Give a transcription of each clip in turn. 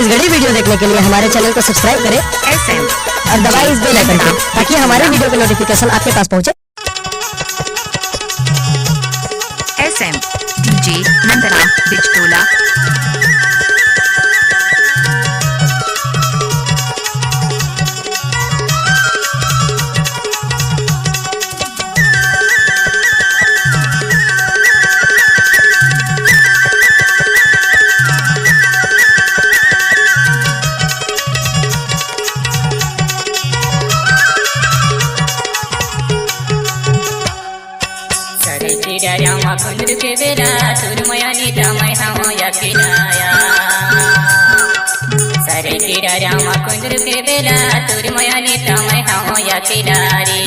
इस घड़ी वीडियो देखने के लिए हमारे चैनल को सब्सक्राइब करें और दबाएं इस बेल आइकन को ताकि हमारे वीडियो का नोटिफिकेशन आपके पास पहुंचे। SM DJ Nandram बिचटोला। रामा कुंद्र के बेरा तुरमया नीता मैं हम यकिनाया सरे कीड़ा रामा कुंद्र के बेरा तुरमया नीता मैं हम यकिनारी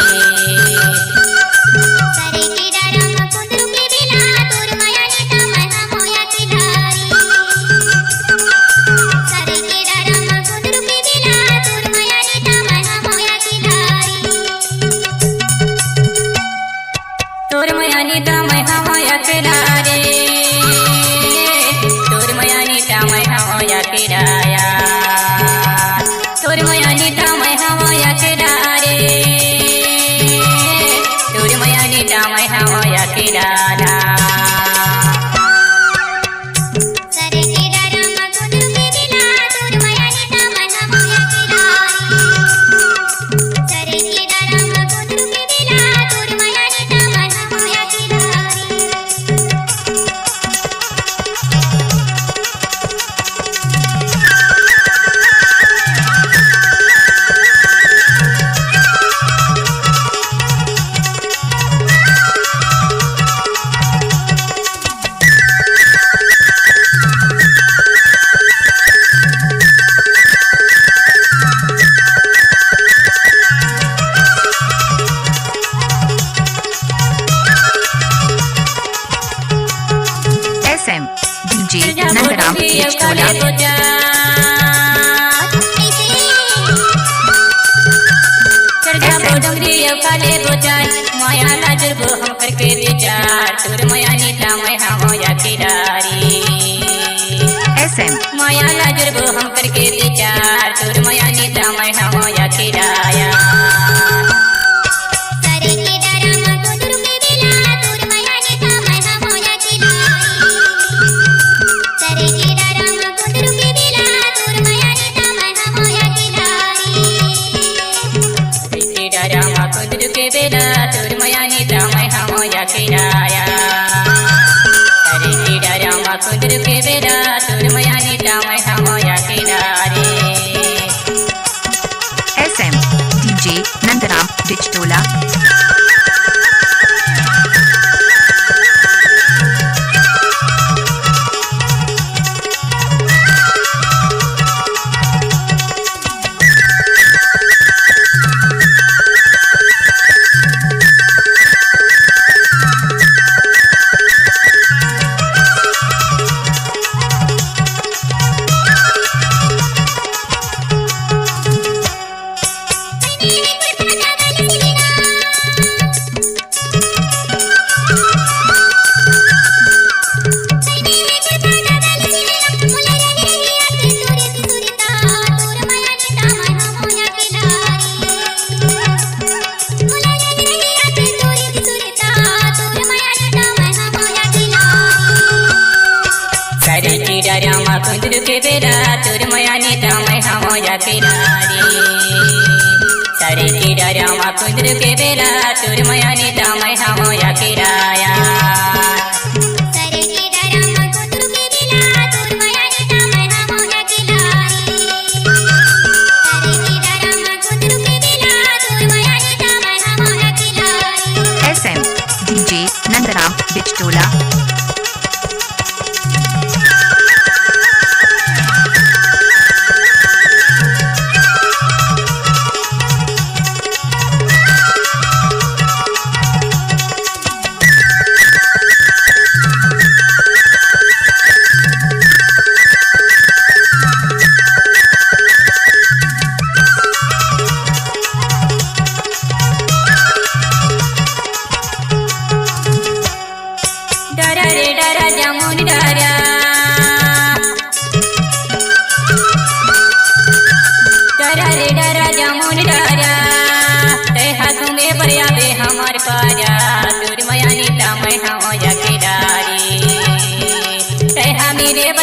DJ नंदराम बिचटोला। माया लाजर वो हम करके विचार तुर माया नीता मैं हम यकिनारी SM माया लाजर वो हम करके विचार तुर माया नीता मैं हम यकिनाया कुंद्र के बेरा तुरमया नीता मैं हम यकिनारी SM DJ नंदराम बिचटोला। रामा कुंद्र के बेरा तुरमया नीता मैं हम यकिनारी सरे कीड़ा रामा कुंद्र के बेरा तुरमया नीता मैं हम यकिनाया SM DJ नंदराम बिचटोला।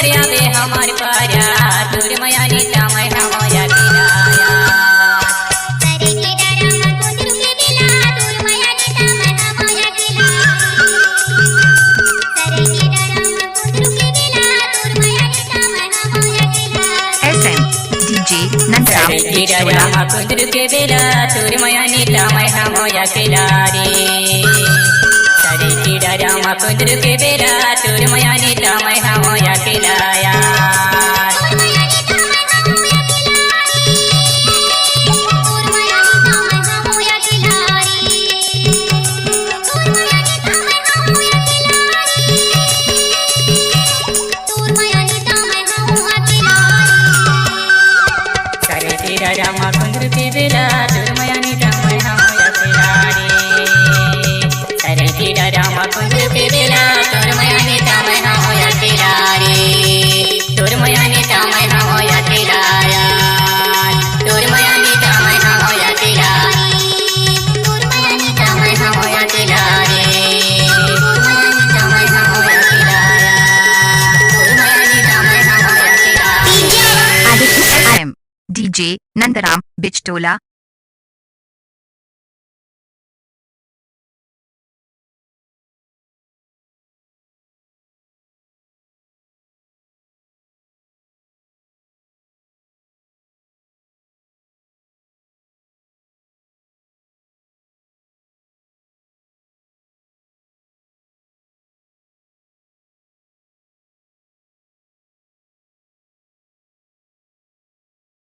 पर्या बे हमार पर्या तुर मया नीता मैं हम या रामा कुंदर के बेला तुर मया नीता मैं हम या खिलारी सरे कीड़ा रामा कुंदर के बेला तुर मया नीता मैं हम या खिलाया रामा कुंदर के बेला तुर मया नीता मैं हम या खिलारी सरे कीड़ा रामा कुंदर के बेला तुर मया नीता मैं हम या खिलारी तुर मया नीता मैं हम या खिलाया तुर मया नीता मैं हम या खिलारी तुर मया नीता मैं हम या खिलारी तुर मया नीता मैं हम या खिलाया तुर मया नीता मैं हम या खिलारी DJ Nandaram Bichtola